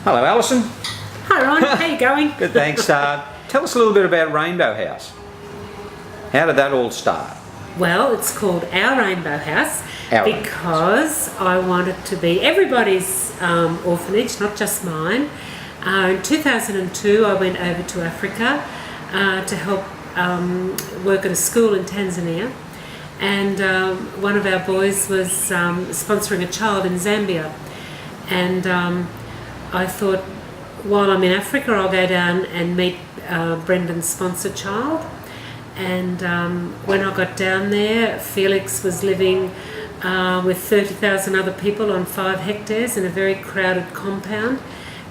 Hello, Alison. Hi Ron, how you going? Good, thanks. Tell us a little bit about Rainbow House. How did that all start? Well, it's called Our Rainbow House Our because I wanted to be everybody's orphanage, not just mine. In 2002 I went over to Africa to help work at a school in Tanzania, and one of our boys was sponsoring a child in Zambia, and I thought, while I'm in Africa, I'll go down and meet Brendan's sponsored child. And when I got down there, Felix was living with 30,000 other people on 5 hectares in a very crowded compound,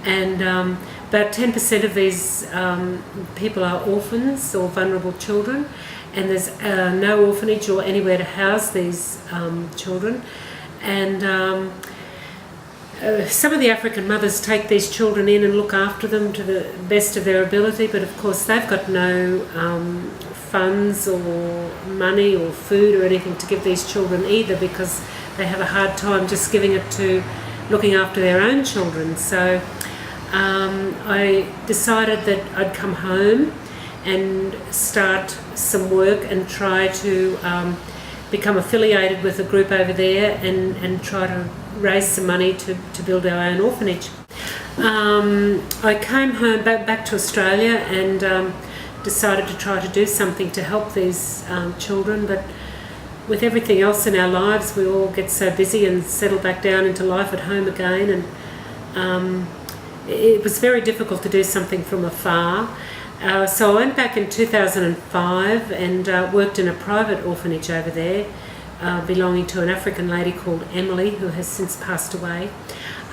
and about 10% of these people are orphans or vulnerable children, and there's no orphanage or anywhere to house these children. And some of the African mothers take these children in and look after them to the best of their ability, but of course they've got no funds or money or food or anything to give these children either, because they have a hard time just giving it to looking after their own children. So I decided that I'd come home and start some work and try to become affiliated with a group over there and try to raise some money to build our own orphanage. I came home back to Australia and decided to try to do something to help these children, but with everything else in our lives we all get so busy and settle back down into life at home again, and it was very difficult to do something from afar. So I went back in 2005 and worked in a private orphanage over there, belonging to an African lady called Emily, who has since passed away.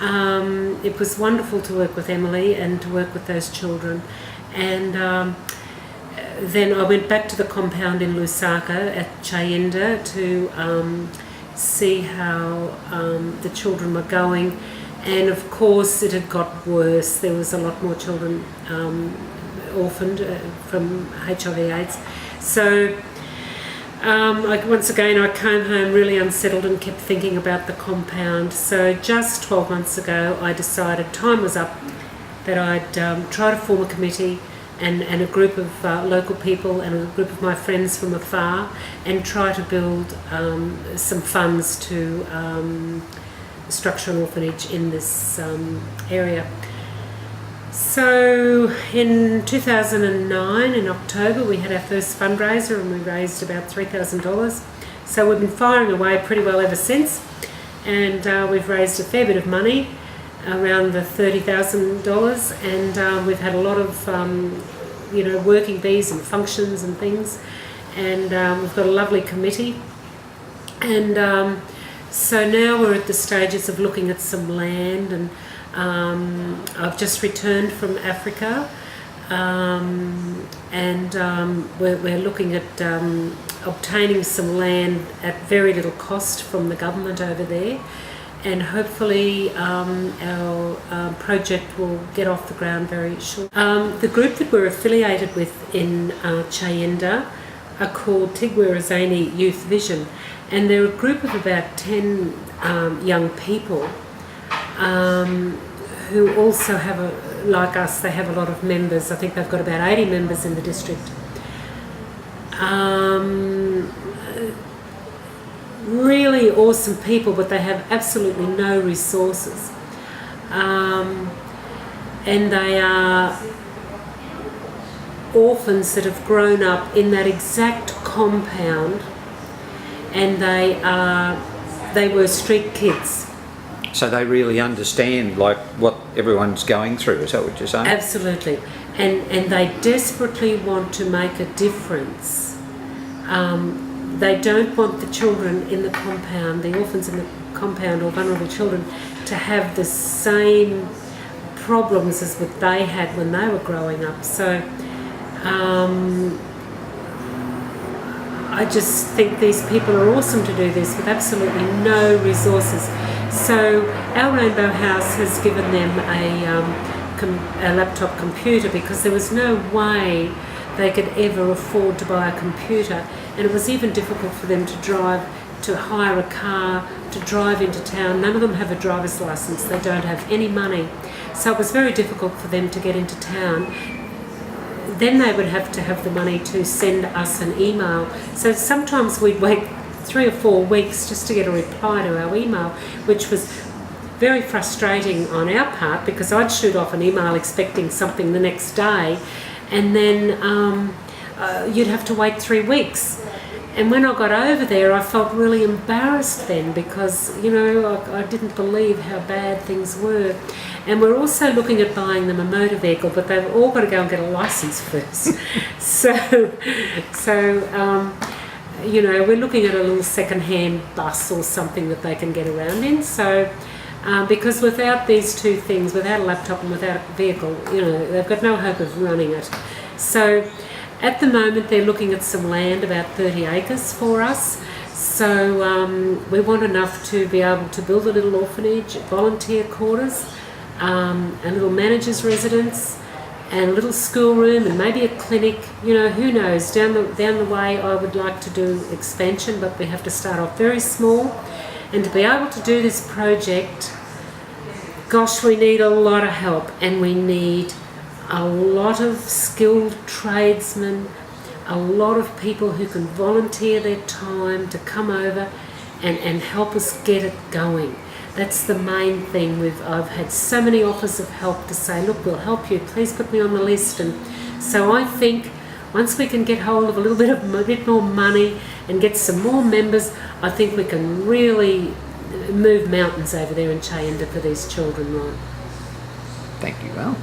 It was wonderful to work with Emily and to work with those children. And then I went back to the compound in Lusaka at Chayinda to see how the children were going. And of course it had got worse. There was a lot more children orphaned from HIV/AIDS. So once again I came home really unsettled and kept thinking about the compound. So just 12 months ago I decided time was up, that I'd try to form a committee and a group of local people and a group of my friends from afar, and try to build some funds to structure an orphanage in this area. So in 2009, in October, we had our first fundraiser and we raised about $3,000. So we've been firing away pretty well ever since, and we've raised a fair bit of money, around the $30,000, and we've had a lot of working bees and functions and things, and we've got a lovely committee. And so now we're at the stages of looking at some land, and I've just returned from Africa, and we're looking at obtaining some land at very little cost from the government over there, and hopefully our project will get off the ground very shortly. The group that we're affiliated with in Chayinda are called Tigwirazani Youth Vision, and they're a group of about 10 young people who also have, like us, they have a lot of members. I think they've got about 80 members in the district. Really awesome people, but they have absolutely no resources. And they are orphans that have grown up in that exact compound, and they were street kids. So they really understand like what everyone's going through, is that what you're saying? Absolutely. And they desperately want to make a difference. They don't want the children in the compound, the orphans in the compound or vulnerable children, to have the same problems as what they had when they were growing up. So I just think these people are awesome to do this with absolutely no resources. So our Rainbow House has given them a laptop computer, because there was no way they could ever afford to buy a computer, and it was even difficult for them to drive to hire a car to drive into town. None of them have a driver's license. They don't have any money. So it was very difficult for them to get into town. Then they would have to have the money to send us an email. So sometimes we'd wait 3 or 4 weeks just to get a reply to our email, which was very frustrating on our part, because I'd shoot off an email expecting something the next day, and then you'd have to wait 3 weeks. And when I got over there, I felt really embarrassed then, because, I didn't believe how bad things were. And we're also looking at buying them a motor vehicle, but they've all got to go and get a license first. We're looking at a little second-hand bus or something that they can get around in. So, because without these two things, without a laptop and without a vehicle, they've got no hope of running it. So, at the moment, they're looking at some land, about 30 acres for us. So we want enough to be able to build a little orphanage, volunteer quarters, a little manager's residence, and a little schoolroom, and maybe a clinic. Who knows? Down the way, I would like to do expansion, but we have to start off very small. And to be able to do this project, gosh, we need a lot of help, and we need a lot of skilled tradesmen, a lot of people who can volunteer their time to come over and help us get it going. That's the main thing. I've had so many offers of help to say, look, we'll help you, please put me on the list. And so I think once we can get hold of a bit more money and get some more members, I think we can really move mountains over there in Chayenda for these children, right? Thank you, Al.